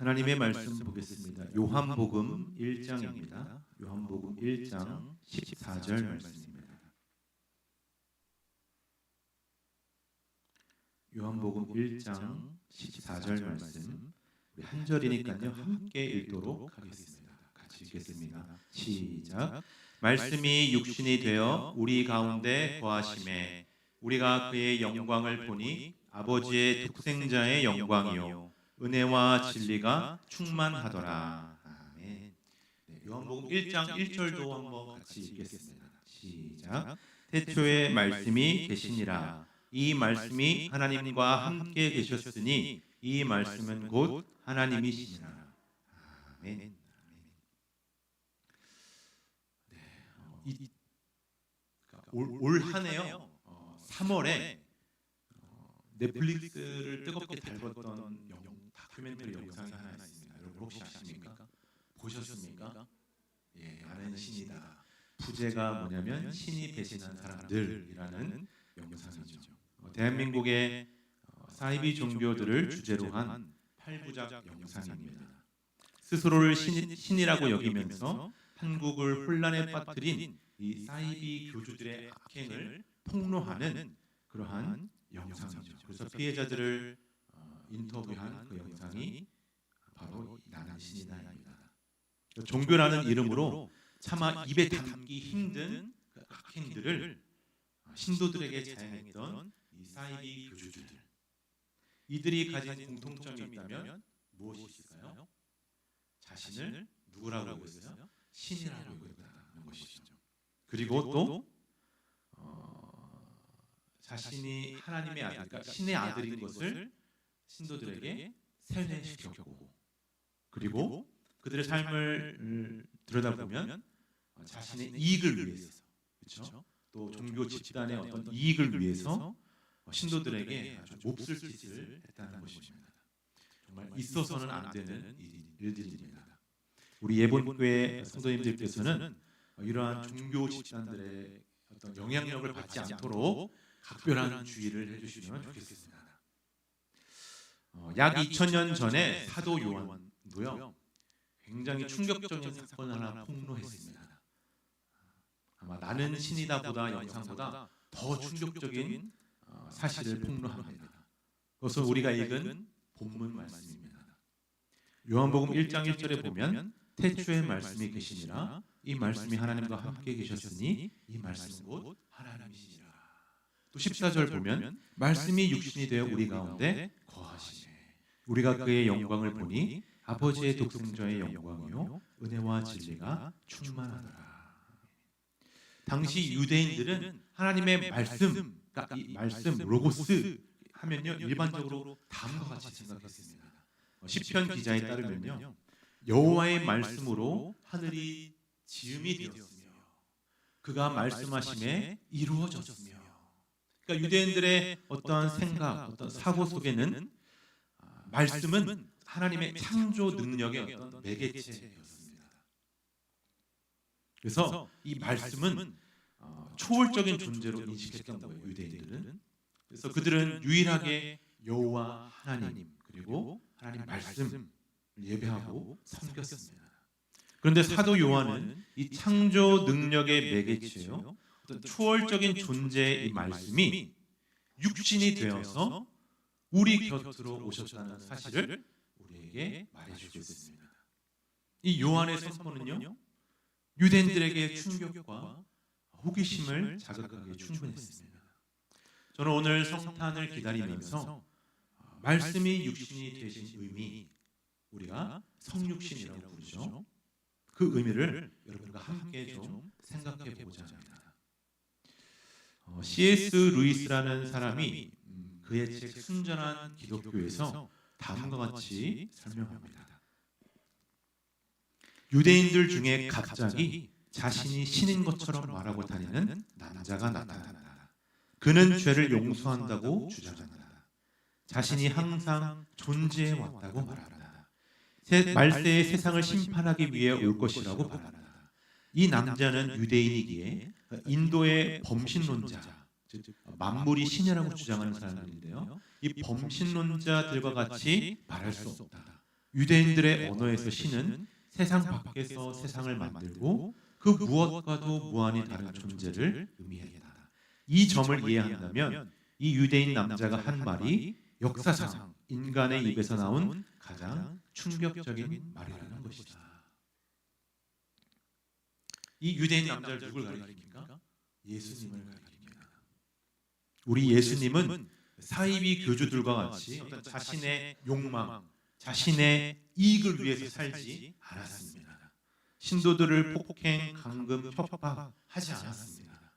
하나님의 말씀 보겠습니다. 요한복음 1장입니다. 요한복음 1장 14절 말씀입니다. 요한복음 1장 14절 말씀, 우리 한 절이니까요 함께 읽도록 하겠습니다. 같이 읽겠습니다. 시작. 말씀이 육신이 되어 우리 가운데 거하심에 우리가 그의 영광을 보니 아버지의 독생자의 영광이요 은혜와 진리가 충만하더라. 아멘. 네, 요한복음 1장 1절도 한번 같이 읽겠습니다. 시작. 태초에 말씀이 계시니라. 이 말씀이 하나님과 함께 계셨으니 이 말씀은 곧 하나님이시니라. 아멘. 네, 올 한 해요. 3월에 넷플릭스를 뜨겁게 달궜던 다큐멘터리 영상이 하나 있습니다. 여러분 혹시 아십니까? 보셨습니까? 예, 아는 신이다. 부제가 뭐냐면 신이 배신한 사람들이라는 영상이죠. 대한민국의 사이비 종교들을 주제로 한 8부작 영상입니다. 스스로를 신이라고 여기면서 한국을 혼란에 빠뜨린 이 사이비 교주들의 악행을 폭로하는 그러한 영상이죠. 그래서 피해자들을 인터뷰한 그 영상이 바로 나는 신이다입니다. 종교라는 이름으로 차마 입에 담기 힘든 그 악행들을 신도들에게 자행했던 이 사이비 교주들, 이들이 가진 공통점이 있다면 무엇이 있을까요? 자신을 누구라고 했어요? 신이라고 했다는 것이죠. 그리고 또 자신이 하나님의 아들, 그러니까 신의 아들인 것을 신도들에게 세뇌시켰고, 그리고 그들의 삶을 들여다보면 자신의 이익을 위해서, 그렇죠? 또 종교 집단의 어떤 이익을 위해서 신도들에게 아주 몹쓸 짓을 했다는 것입니다. 정말 있어서는 안 되는 일들입니다. 우리 예본교회 성도님들께서는 이러한 종교 집단들의 어떤 영향력을 받지 않도록 각별한 주의를 해주시면 좋겠습니다. 약 2000년 전에 사도 요한도요 굉장히 충격적인 사건을 하나 폭로했습니다. 아마 나는 신이다 보다 영상보다 더 충격적인 사실을 폭로합니다. 그것은 우리가 읽은 본문 말씀입니다. 요한복음 1장 1절에 보면 태초에 말씀이 계시니라. 이 말씀이 하나님과 함께 계셨으니 이 말씀은 곧 하나님이시니라. 또 14절 보면 말씀이 육신이 되어 우리 가운데 거하시네. 우리가 그의 영광을 보니 아버지의 독생자의 영광이요 은혜와 진리가 충만하더라. 당시 유대인들은 하나님의 말씀, 그러니까 이 말씀 로고스 하면요 일반적으로 다음과 같이 생각했습니다. 시편 기자에 따르면요 여호와의 말씀으로 하늘이 지음이 되었으며 그가 말씀하심에 이루어졌으며. 그러니까 유대인들의 어떠한 생각, 어떤 사고 속에는 말씀은 하나님의 창조 능력의 어떤 매개체였습니다. 그래서 이 말씀은 초월적인 존재로 인식했던 거예요, 유대인들은. 그래서 그들은 유일하게 여호와 하나님 그리고 하나님 말씀을 예배하고 섬겼습니다. 그런데 사도 요한은 이 창조 능력의 매개체요, 어떤 초월적인 존재의 이 말씀이 육신이 되어서 우리 곁으로 오셨다는 사실을 우리에게 말해주고 있습니다. 이 요한의 선포는요 유대인들에게 충격과 호기심을 자극하기에 충분했습니다. 저는 오늘 성탄을 기다리면서 말씀이 육신이 되신 의미, 우리가 성육신이라고 부르죠. 그 의미를 여러분과 함께 좀 생각해 보고자 합니다. C.S. 루이스라는 사람이 그의 책 순전한 기독교에서 다음과 같이 설명합니다. 유대인들 중에 갑자기 자신이 신인 것처럼 말하고 다니는 남자가 나타난다. 그는 죄를 용서한다고 주장한다. 자신이 항상 존재해 왔다고 말한다. 말세의 세상을 심판하기 위해 올 것이라고 말한다. 이 남자는 유대인이기에 인도의 범신론자, 즉 만물이 신이라고 주장하는 사람들인데요, 이 범신론자들과 같이 말할 수 없다. 유대인들의 언어에서 신은 세상 밖에서 세상을 만들고 그 무엇과도 무한히 다른 존재를 의미했다. 이 점을 이해한다면 이 유대인 남자가 한 말이 역사상 인간의 입에서 나온 가장 충격적인 말이라는 것이다. 이 유대인 남자를 누굴 가리킵니까? 예수님을 가리킵니다. 우리 예수님은 사이비 교주들과 같이 어떤 자신의 욕망, 자신의 이익을 위해서 살지 않았습니다. 신도들을 폭행, 감금, 협박하지 않았습니다.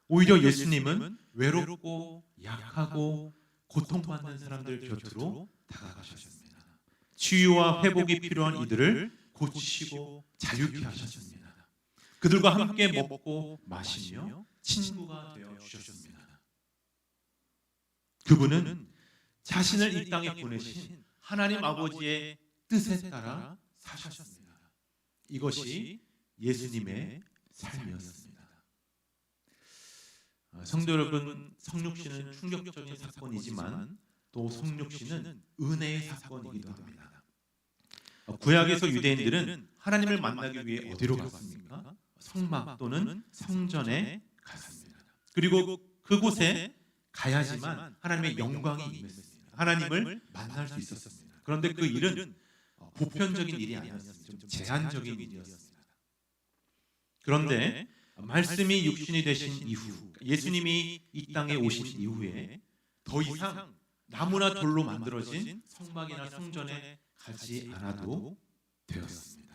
오히려 예수님은 외롭고 약하고 고통받는 사람들 곁으로 다가가셨습니다. 치유와 회복이 필요한 이들을 고치시고 자유케 하셨습니다. 그들과 함께 먹고 마시며 친구가 되어 주셨습니다. 그분은 자신을 이 땅에 보내신 하나님 아버지의 뜻에 따라 사셨습니다. 이것이 예수님의 삶이었습니다. 성도 여러분, 성육신은 충격적인 사건이지만 또 성육신은 은혜의 사건이기도 합니다. 구약에서 유대인들은 하나님을 만나기 위해 어디로 갔습니까? 성막 또는 성전에 갔습니다. 그리고 그곳에 가야지만 하나님의 영광이 임했습니다. 하나님을 만날 수 있었습니다. 그런데 그 일은 보편적인 일이 아니었습니다. 좀 제한적인 일이었습니다. 그런데 말씀이 육신이 되신 이후, 예수님이 이 땅에 오신 이후에 더 이상 나무나 돌로 만들어진 성막이나 성전에 가지 않아도 되었습니다.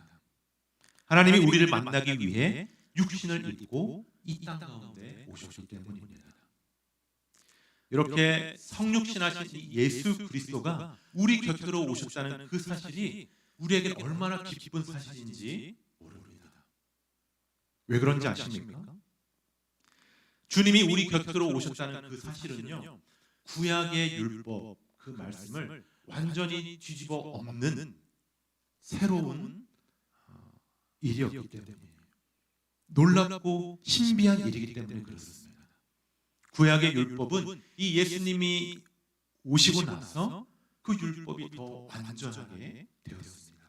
하나님이 우리를 만나기 위해 육신을 입고 이 땅 가운데 오셨기 때문입니다. 이렇게 성육신하신 예수 그리스도가 우리 곁으로 오셨다는 그 사실이 우리에게 얼마나 기쁜 사실인지 모릅니다. 왜 그런지 아십니까? 주님이 우리 곁으로 오셨다는 그 사실은요, 구약의 율법 그 말씀을 완전히 뒤집어 엎는 새로운 일이었기 때문이에요. 놀랍고 신비한 일이기 때문에 그렇습니다. 구약의 율법은 이 예수님이 오시고 나서 그 율법이 더 완전하게 되었습니다.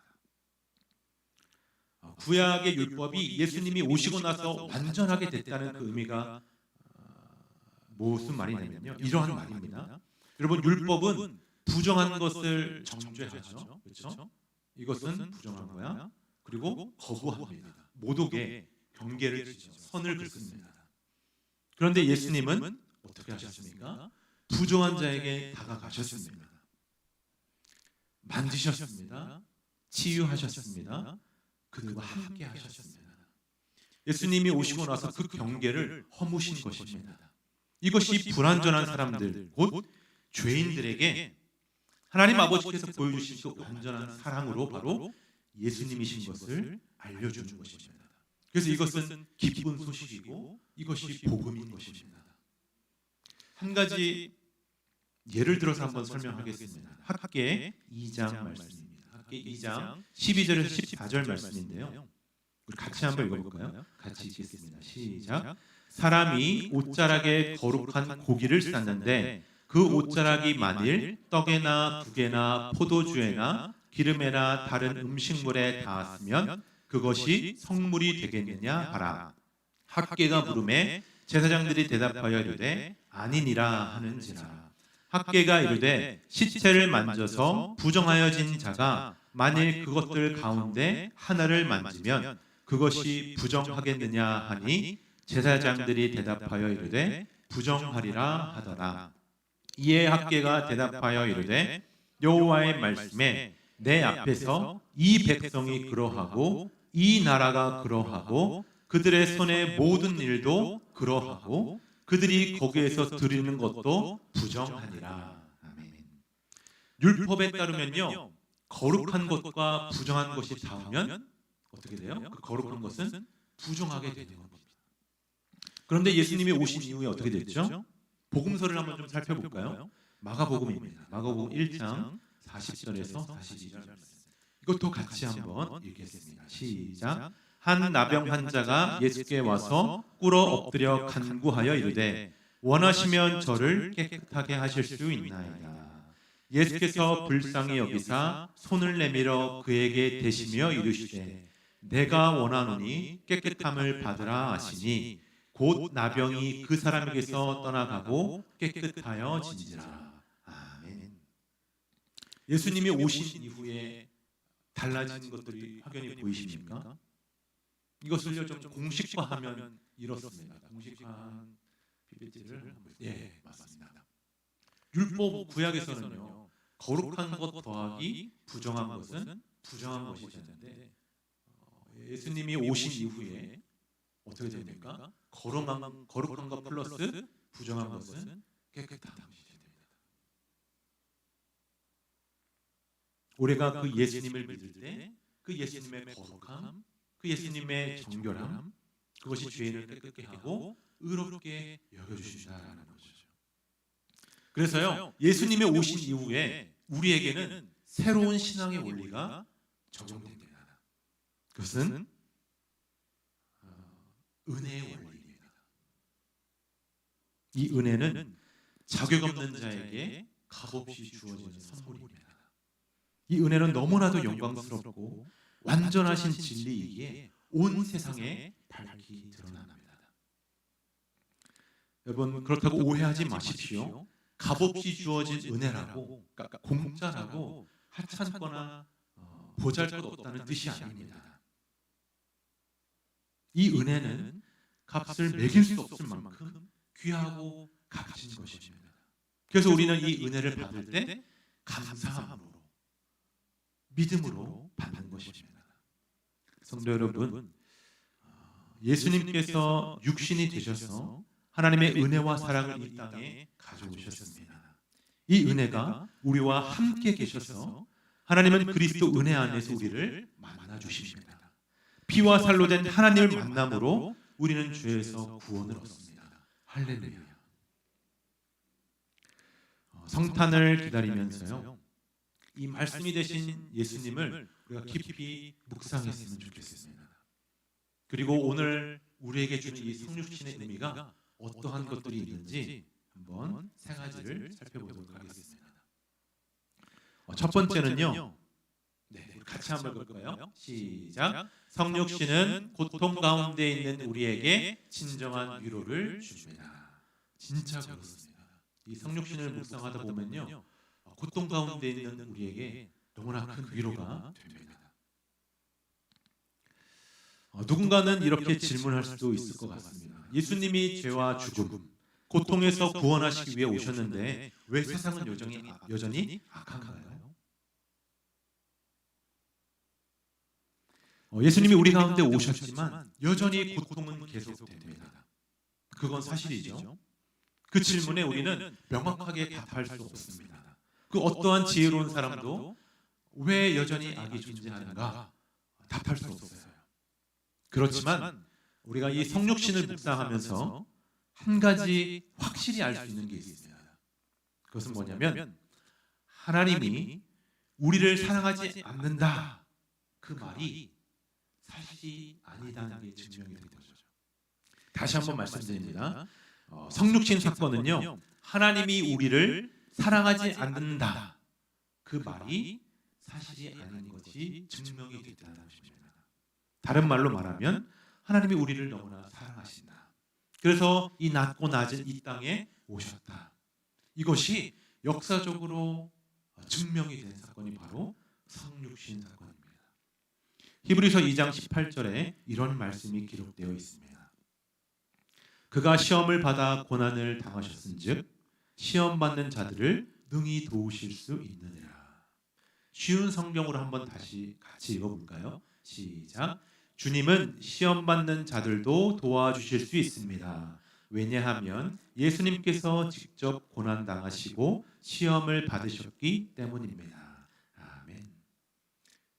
구약의 율법이 예수님이 오시고 나서 완전하게 됐다는 그 의미가 무슨 말이냐면요, 이러한 말입니다. 여러분, 율법은 부정한 것을 정죄하죠. 그렇죠? 이것은 부정한 거야. 그리고 거부합니다. 모독에 경계를 지죠. 선을 긋습니다. 그런데 예수님은 어떻게 하셨습니까? 부정한 자에게 다가가셨습니다. 만지셨습니다. 치유하셨습니다. 그들과 함께 하셨습니다. 예수님이 오시고 나서 그 경계를 허무신 것입니다. 이것이 불완전한 사람들, 곧 죄인들에게 하나님 아버지께서 보여주신 그 완전한 사랑으로 바로 예수님이신 것을 알려주는 것입니다. 그래서 이것은 기쁜 소식이고 이것이 복음인 것입니다. 한 가지 예를 들어서 한번 설명하겠습니다. 학계 2장 말씀입니다. 학계 2장 12절에서 14절 말씀인데요. 우리 같이 한번 읽어볼까요? 같이 읽겠습니다. 시작. 사람이 옷자락에 거룩한 고기를 쌌는데 그 옷자락이 만일 떡에나 국에나 포도주에나 기름에나 다른 음식물에 닿았으면 그것이 성물이 되겠느냐 하라. 학계가 물음에 제사장들이 대답하여 이르되 아니니라 하는지라. 학계가 이르되 시체를 만져서 부정하여진 자가 만일 그것들 가운데 하나를 만지면 그것이 부정하겠느냐 하니 제사장들이 대답하여 이르되 부정하리라 하더라. 이에 학계가 대답하여 이르되 여호와의 말씀에 내 앞에서 이 백성이 그러하고 이 나라가 그러하고 그들의 손의 모든 일도 그러하고 그들이 거기에서 드리는 것도 부정하니라. 아멘. 율법에 따르면요, 거룩한 것과 부정한 것이 닿으면 어떻게 돼요? 그 거룩한 것은 부정하게 되는 겁니다. 그런데 예수님이 오신 이후에 어떻게 됐죠? 복음서를 한번 좀 살펴볼까요? 마가복음입니다. 마가복음 1장 40절에서 42절 말씀. 이것도 같이 한번 읽겠습니다. 시작. 한 나병 환자가 예수께 와서 꿇어 엎드려 간구하여 이르되 원하시면 저를 깨끗하게 하실 수 있나이다. 예수께서 불쌍히 여기사 손을 내밀어 그에게 대시며 이르시되 내가 원하노니 깨끗함을 받으라 하시니 곧 나병이 그 사람에게서 떠나가고 깨끗하여진지라. 아멘. 예수님이 오신 이후에 달라진 것들이 확연히 보이십니까? 이것을요 좀 공식화하면 이렇습니다. 공식화한 PPT를 맞습니다. 율법 구약에서는요 거룩한 것 더하기 부정한 것은 부정한 것이 되는데 예수님이 오신 이후에 어떻게 됩니까? 거룩한 것 플러스 부정한 것은 깨끗한 것이 됩니다. 우리가 그 예수님을 믿을 때 그 예수님의 거룩함, 그 예수님의 정결함, 그것이 죄인을 깨끗게 하고 의롭게 여겨주신다라는 거죠. 그래서요 예수님의 오신 이후에 우리에게는 새로운 신앙의 원리가 적용됩니다. 그것은 은혜의 원리입니다. 이 은혜는 자격 없는 자에게 값없이 주어지는 선물입니다. 이 은혜는 너무나도 영광스럽고 완전하신 진리이기에 온 세상에 밝히 드러납니다. 여러분 그렇다고 오해하지 마십시오. 값없이 주어진 은혜라고 그러니까 공짜라고 하찮거나 보잘것없다는 뜻이 아닙니다. 이 은혜는 값을 매길 수 없을 만큼 귀하고 값진 것입니다. 그래서 우리는 이 은혜를 받을 때 감사함으로 믿음으로 받는 것입니다. 성도 여러분, 예수님께서 육신이 되셔서 하나님의 은혜와 사랑을 이 땅에 가져오셨습니다. 이 은혜가 우리와 함께 계셔서 하나님은 그리스도 은혜 안에서 우리를 만나 주십니다. 피와 살로 된 하나님을 만남으로 우리는 죄에서 구원을 얻습니다. 할렐루야. 성탄을 기다리면서요 이 말씀이 되신 예수님을 우리가 깊이 묵상했으면 좋겠습니다. 그리고 오늘 우리에게 주는 이 성육신의 의미가 어떠한 것들이 있는지 한번 세 가지를 살펴보도록 하겠습니다. 첫 번째는요. 같이 한번 볼까요? 시작. 성육신은 고통 가운데 있는 우리에게 진정한 위로를 줍니다. 진짜 그렇습니다. 이 성육신을 묵상하다 보면요. 고통 가운데 있는 우리에게 너무나 큰 위로가 됩니다. 누군가는 이렇게 질문할 수도 있을 것 같습니다. 예수님이 죄와 죽음, 고통에서 구원하시기 위해 오셨는데 왜 세상은 여전히 악한가요? 예수님이 우리 가운데 오셨지만 여전히 고통은 계속됩니다. 그건 사실이죠. 그 질문에 우리는 명확하게 답할 수 없습니다. 그 어떠한 지혜로운 사람도 왜 여전히 악이 존재하는가 답할 수 없어요. 그렇지만 우리가 이 성육신을 묵상하면서 한 가지 확실히 알 수 있는 게 있습니다. 그것은 뭐냐면 하나님이 우리를 사랑하지 않는다 그 말이 사실이 아니다는 게 증명이 된 거죠. 다시 한번 말씀드립니다. 성육신 사건은요 하나님이 우리를 사랑하지 않는다 그 말이 사실이 아닌 것이 증명이 됐다는 것입니다. 다른 말로 말하면 하나님이 우리를 너무나 사랑하신다. 그래서 이 낮고 낮은 이 땅에 오셨다. 이것이 역사적으로 증명이 된 사건이 바로 성육신 사건입니다. 히브리서 2장 18절에 이런 말씀이 기록되어 있습니다. 그가 시험을 받아 고난을 당하셨은즉 시험 받는 자들을 능히 도우실 수 있느니라. 쉬운 성경으로 한번 다시 같이 읽어볼까요? 시작. 주님은 시험 받는 자들도 도와주실 수 있습니다. 왜냐하면 예수님께서 직접 고난 당하시고 시험을 받으셨기 때문입니다. 아멘.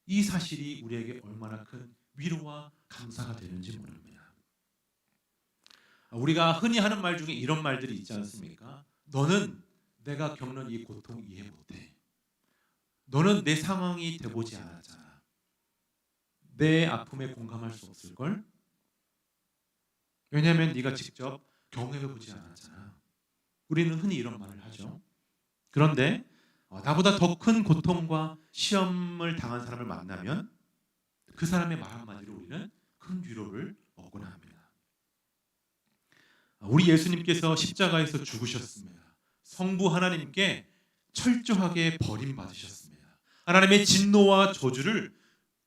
이 사실이 우리에게 얼마나 큰 위로와 감사가 되는지 모릅니다. 우리가 흔히 하는 말 중에 이런 말들이 있지 않습니까? 너는 내가 겪는 이 고통 이해 못해. 너는 내 상황이 돼보지 않았잖아. 내 아픔에 공감할 수 없을걸? 왜냐하면 네가 직접 경험해보지 않았잖아. 우리는 흔히 이런 말을 하죠. 그런데 나보다 더 큰 고통과 시험을 당한 사람을 만나면 그 사람의 말 한마디로 우리는 큰 위로를 얻곤 합니다. 우리 예수님께서 십자가에서 죽으셨습니다. 성부 하나님께 철저하게 버림받으셨습니다. 하나님의 진노와 저주를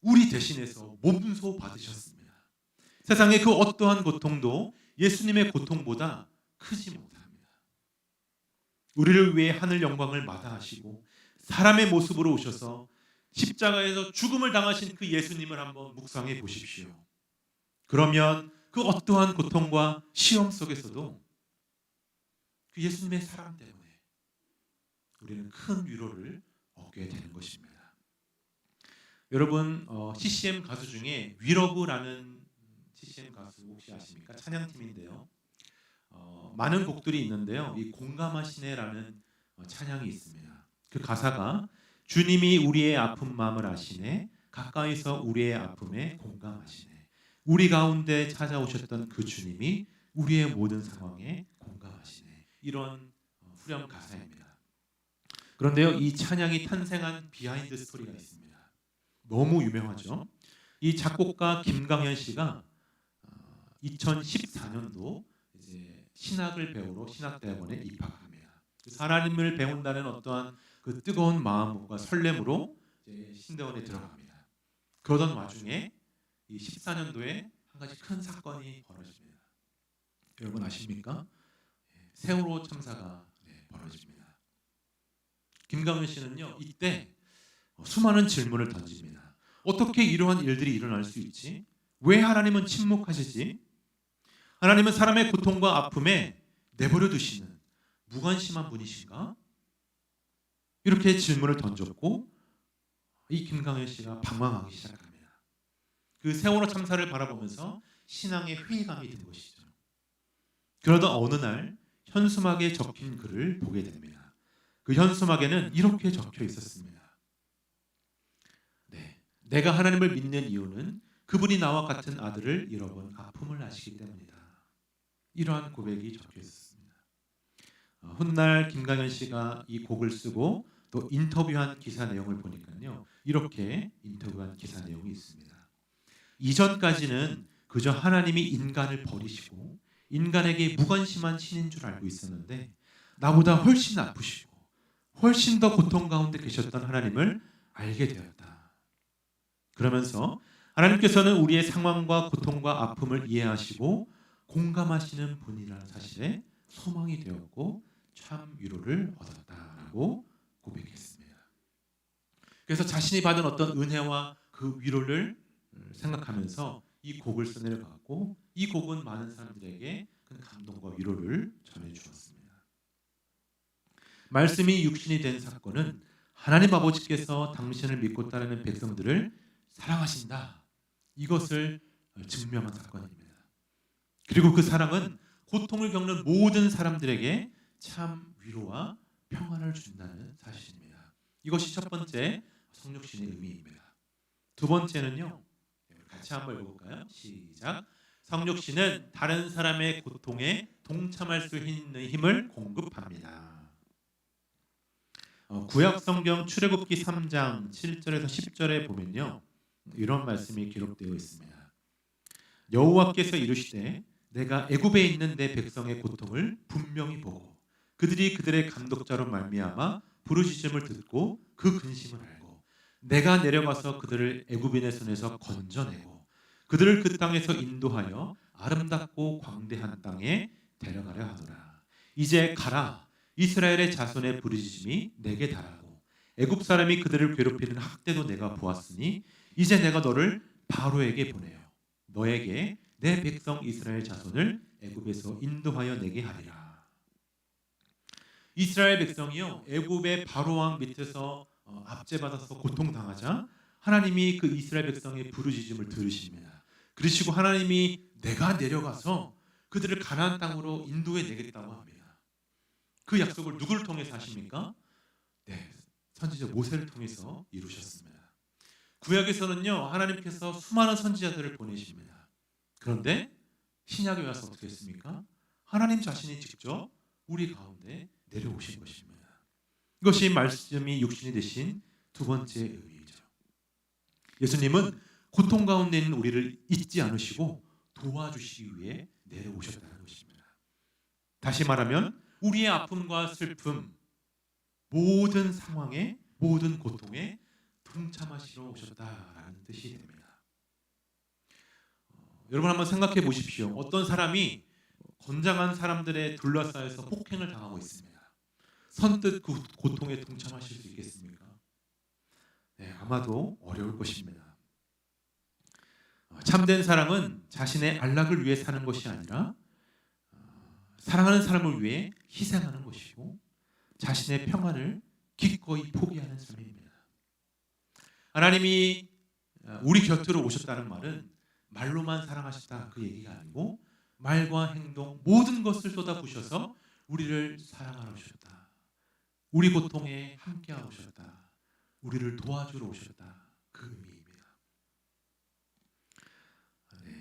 우리 대신해서 몸소 받으셨습니다. 세상의 그 어떠한 고통도 예수님의 고통보다 크지 못합니다. 우리를 위해 하늘 영광을 마다하시고 사람의 모습으로 오셔서 십자가에서 죽음을 당하신 그 예수님을 한번 묵상해 보십시오. 그러면 그 어떠한 고통과 시험 속에서도 그 예수님의 사랑 때문에 우리는 큰 위로를 얻게 되는 것입니다. 여러분, CCM 가수 중에 위러브라는 CCM 가수 혹시 아십니까? 찬양팀인데요. 많은 곡들이 있는데요. 이 공감하시네라는 찬양이 있습니다. 그 가사가 주님이 우리의 아픈 마음을 아시네, 가까이서 우리의 아픔에 공감하시네. 우리 가운데 찾아오셨던 그 주님이 우리의 모든 상황에 공감하시네. 이런 후렴 가사입니다. 그런데요, 이 찬양이 탄생한 비하인드 스토리가 있습니다. 너무 유명하죠. 이 작곡가 김강현 씨가 2014년도 이제 신학을 배우러 신학대학원에 입학합니다. 하나님을 배운다는 어떠한 그 뜨거운 마음과 설렘으로 이제 신대원에 들어갑니다. 그러던 와중에 이 14년도에 한 가지 큰 사건이 벌어집니다. 여러분 아십니까? 세월호 참사가 벌어집니다. 김강현 씨는요, 이때 수많은 질문을 던집니다. 어떻게 이러한 일들이 일어날 수 있지? 왜 하나님은 침묵하시지? 하나님은 사람의 고통과 아픔에 내버려 두시는 무관심한 분이신가? 이렇게 질문을 던졌고 이 김강현 씨가 방황하기 시작합니다. 그 세월호 참사를 바라보면서 신앙의 회의감이 든 것이죠. 그러던 어느 날 현수막에 적힌 글을 보게 됩니다. 그 현수막에는 이렇게 적혀 있었습니다. 내가 하나님을 믿는 이유는 그분이 나와 같은 아들을 잃어본 아픔을 아시기 때문이다. 이러한 고백이 적혀 있었습니다. 훗날 김강현 씨가 이 곡을 쓰고 또 인터뷰한 기사 내용을 보니까요, 이렇게 인터뷰한 기사 내용이 있습니다. 이전까지는 그저 하나님이 인간을 버리시고 인간에게 무관심한 신인 줄 알고 있었는데 나보다 훨씬 아프시고 훨씬 더 고통 가운데 계셨던 하나님을 알게 되었다. 그러면서 하나님께서는 우리의 상황과 고통과 아픔을 이해하시고 공감하시는 분이라는 사실에 소망이 되었고 참 위로를 얻었다라고 고백했습니다. 그래서 자신이 받은 어떤 은혜와 그 위로를 생각하면서 이 곡을 써내려갔고 이 곡은 많은 사람들에게 큰 감동과 위로를 전해주었습니다. 말씀이 육신이 된 사건은 하나님 아버지께서 당신을 믿고 따르는 백성들을 사랑하신다. 이것을 증명한 사건입니다. 그리고 그 사랑은 고통을 겪는 모든 사람들에게 참 위로와 평안을 준다는 사실입니다. 이것이 첫 번째 성육신의 의미입니다. 두 번째는요, 같이 한번 읽어볼까요? 시작. 성육신은 다른 사람의 고통에 동참할 수 있는 힘을 공급합니다. 구약 성경 출애굽기 3장 7절에서 10절에 보면요, 이런 말씀이 기록되어 있습니다. 여호와께서 이르시되 내가 애굽에 있는 내 백성의 고통을 분명히 보고 그들이 그들의 감독자로 말미암아 부르짖음을 듣고 그 근심을 알고 내가 내려가서 그들을 애굽인의 손에서 건져내고 그들을 그 땅에서 인도하여 아름답고 광대한 땅에 데려가려 하노라. 이제 가라. 이스라엘의 자손의 부르짖음이 내게 달하고 애굽 사람이 그들을 괴롭히는 학대도 내가 보았으니 이제 내가 너를 바로에게 보내요. 너에게 내 백성 이스라엘 자손을 애굽에서 인도하여 내게 하리라. 이스라엘 백성이요, 애굽의 바로 왕 밑에서 압제받아서 고통당하자 하나님이 그 이스라엘 백성의 부르짖음을 들으십니다. 그러시고 하나님이 내가 내려가서 그들을 가나안 땅으로 인도해 내겠다고 합니다. 그 약속을 누구를 통해서 하십니까? 선지자 모세를 통해서 이루셨습니다. 구약에서는요, 하나님께서 수많은 선지자들을 보내십니다. 그런데 신약에 와서 어떻게 했습니까? 하나님 자신이 직접 우리 가운데 내려오신 것입니다. 이것이 말씀이 육신이 되신 두 번째 의미이죠. 예수님은 고통 가운데 있는 우리를 잊지 않으시고 도와주시기 위해 내려오셨다는 것입니다. 다시 말하면 우리의 아픔과 슬픔, 모든 상황에, 모든 고통에 동참하시러 오셨다라는 뜻이 됩니다. 여러분 한번 생각해 보십시오. 어떤 사람이 건장한 사람들의 둘러싸여서 폭행을 당하고 있습니다. 선뜻 그 고통에 동참하실 수 있겠습니까? 네, 아마도 어려울 것입니다. 참된 사랑은 자신의 안락을 위해 사는 것이 아니라 사랑하는 사람을 위해 희생하는 것이고 자신의 평안을 기꺼이 포기하는 삶입니다. 하나님이 우리 곁으로 오셨다는 말은 말로만 사랑하셨다 그 얘기가 아니고 말과 행동 모든 것을 쏟아부으셔서 우리를 사랑하러 오셨다. 우리 고통에 함께하러 오셨다. 우리를 도와주러 오셨다. 그 의미입니다.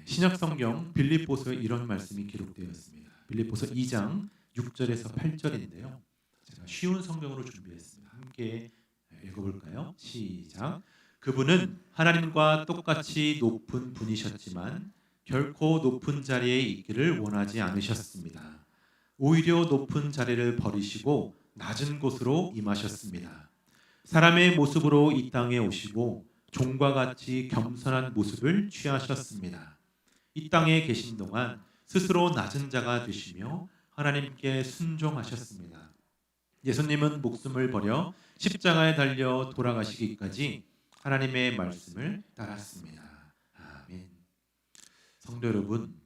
신약 성경 빌립보서에 이런 말씀이 기록되어 있습니다. 빌립보서 2장 6절에서 8절인데요. 제가 쉬운 성경으로 준비했습니다. 함께 읽어볼까요? 시작. 그분은 하나님과 똑같이 높은 분이셨지만 결코 높은 자리에 있기를 원하지 않으셨습니다. 오히려 높은 자리를 버리시고 낮은 곳으로 임하셨습니다. 사람의 모습으로 이 땅에 오시고 종과 같이 겸손한 모습을 취하셨습니다. 이 땅에 계신 동안 스스로 낮은 자가 되시며 하나님께 순종하셨습니다. 예수님은 목숨을 버려 십자가에 달려 돌아가시기까지 하나님의 말씀을 따랐습니다. 아멘. 성도 여러분,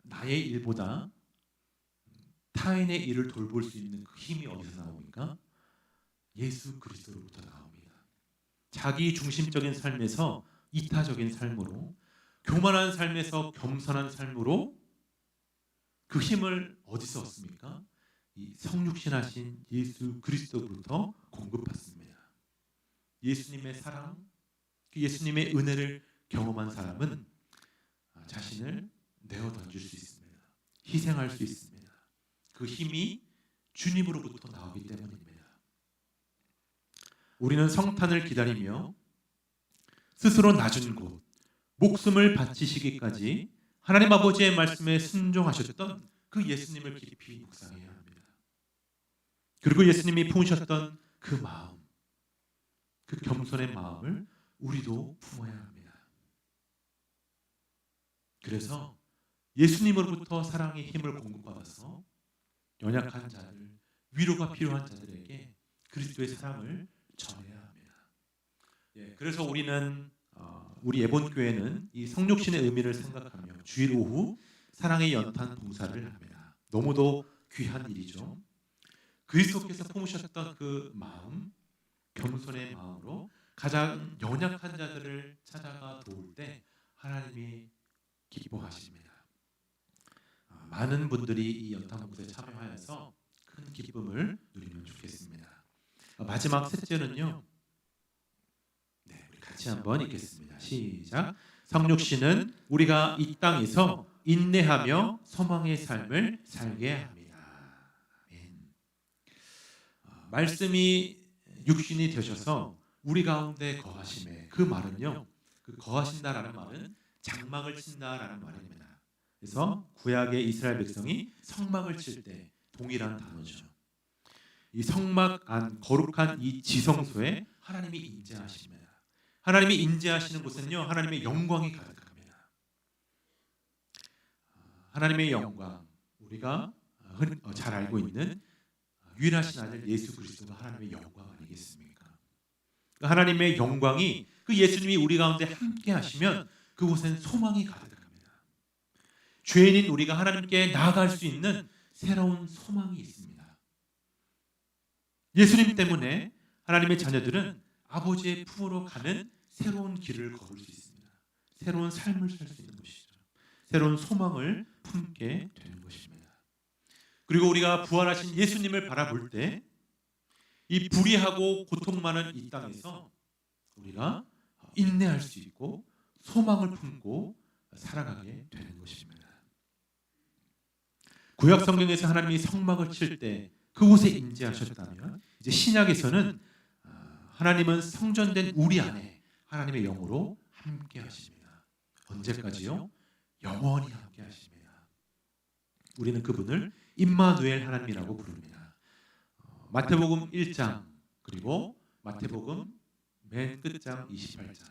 나의 일보다 타인의 일을 돌볼 수 있는 그 힘이 어디서 나옵니까? 예수 그리스도로부터 나옵니다. 자기 중심적인 삶에서 이타적인 삶으로, 교만한 삶에서 겸손한 삶으로 그 힘을 어디서 얻습니까? 이 성육신하신 예수 그리스도로부터 공급받습니다. 예수님의 사랑, 그 예수님의 은혜를 경험한 사람은 자신을 내어 던질 수 있습니다. 희생할 수 있습니다. 그 힘이 주님으로부터 나오기 때문입니다. 우리는 성탄을 기다리며 스스로 낮은 곳, 목숨을 바치시기까지 하나님 아버지의 말씀에 순종하셨던 그 예수님을 깊이 묵상해야 합니다. 그리고 예수님이 품으셨던 그 마음, 그 겸손의 마음을 우리도 품어야 합니다. 그래서 예수님으로부터 사랑의 힘을 공급받아서 연약한 자들, 위로가 필요한 자들에게 그리스도의 사랑을 전해야 합니다. 그래서 우리는 우리 예본교회는 이 성육신의 의미를 생각하며 주일 오후 사랑의 연탄 봉사를 합니다. 너무도 귀한 일이죠. 그리스도께서 품으셨던 그 마음, 겸손의 마음으로 가장 연약한 자들을 찾아가 도울 때 하나님이 기뻐하십니다. 많은 분들이 이 연탄 봉사에 참여하여서 큰 기쁨을 누리면 좋겠습니다. 마지막 셋째는요. 우리 같이 한번 읽겠습니다. 시작. 성육신은 우리가 이 땅에서 인내하며 소망의 삶을 살게 합니다. 아멘. 말씀이 육신이 되셔서 우리 가운데 거하심에, 그 말은요, 그 거하신다라는 말은 장막을 친다라는 말입니다. 그래서 구약의 이스라엘 백성이 성막을 칠 때 동일한 단어죠. 이 성막 안 거룩한 이 지성소에 하나님이 임재하십니다. 하나님이 임재하시는 곳은요, 하나님의 영광이 가득합니다. 하나님의 영광, 우리가 잘 알고 있는 유일하신 아들 예수 그리스도가 하나님의 영광 아니겠습니까? 하나님의 영광이, 그 예수님이 우리 가운데 함께 하시면 그곳엔 소망이 가득합니다. 죄인인 우리가 하나님께 나아갈 수 있는 새로운 소망이 있습니다. 예수님 때문에 하나님의 자녀들은 아버지의 품으로 가는 새로운 길을 걸을 수 있습니다. 새로운 삶을 살 수 있는 것이죠. 새로운 소망을 품게 되는 것입니다. 그리고 우리가 부활하신 예수님을 바라볼 때 이 불의하고 고통 많은 이 땅에서 우리가 인내할 수 있고 소망을 품고 살아가게 되는 것입니다. 구약 성경에서 하나님이 성막을 칠 때 그곳에 임재하셨다면 이제 신약에서는 하나님은 성전된 우리 안에 하나님의 영으로 함께 하십니다. 언제까지요? 영원히 함께 하십니다. 우리는 그분을 임마누엘 하나님이라고 부릅니다. 마태복음 1장 그리고 마태복음 맨 끝장 28장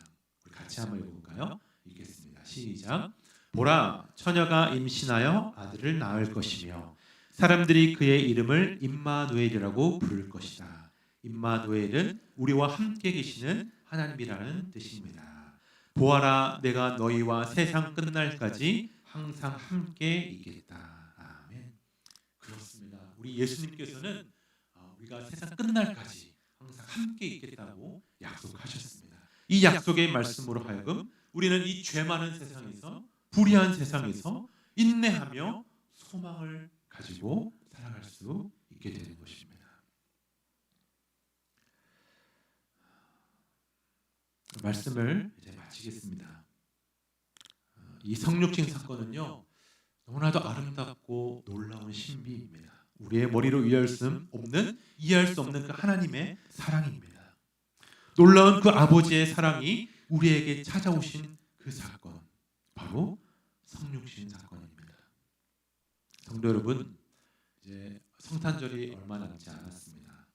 우리 같이 한번 읽어볼까요? 읽겠습니다. 시작. 보라, 처녀가 임신하여 아들을 낳을 것이며 사람들이 그의 이름을 임마누엘이라고 부를 것이다. 임마누엘은 우리와 함께 계시는 하나님이라는 뜻입니다. 보아라, 내가 너희와 세상 끝날까지 항상 함께 있겠다. 아멘. 그렇습니다. 우리 예수님께서는 우리가 세상 끝날까지 항상 함께 있겠다고 약속하셨습니다. 이 약속의 말씀으로 하여금 우리는 이 죄 많은 세상에서, 불의한 세상에서 인내하며 소망을 가지고 살아갈 수 있게 되는 것입니다. 말씀을 이제 마치겠습니다. 이 성육신 사건은요, 너무나도 아름답고 놀라운 신비입니다. 우리의 머리로 이해할 수 없는 그 하나님의 사랑입니다. 놀라운 그 아버지의 사랑이 우리에게 찾아오신 그 사건, 바로 성육신 사건입니다. 성도 여러분, 이제 성탄절이 얼마 남지 않았습니다.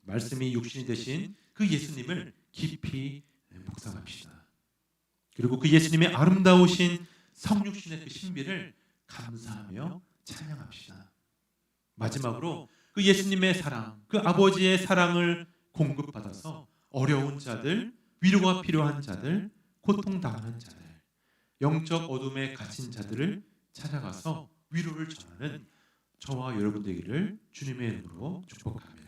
말씀이 육신이 되신 그 예수님을 깊이 묵상합시다. 그리고 그 예수님의 아름다우신 성육신의 그 신비를 감사하며 찬양합시다. 마지막으로 그 예수님의 사랑, 그 아버지의 사랑을 공급받아서 어려운 자들, 위로가 필요한 자들, 고통당하는 자들, 영적 어둠에 갇힌 자들을 찾아가서 위로를 전하는 저와 여러분 되기를 주님의 이름으로 축복합니다.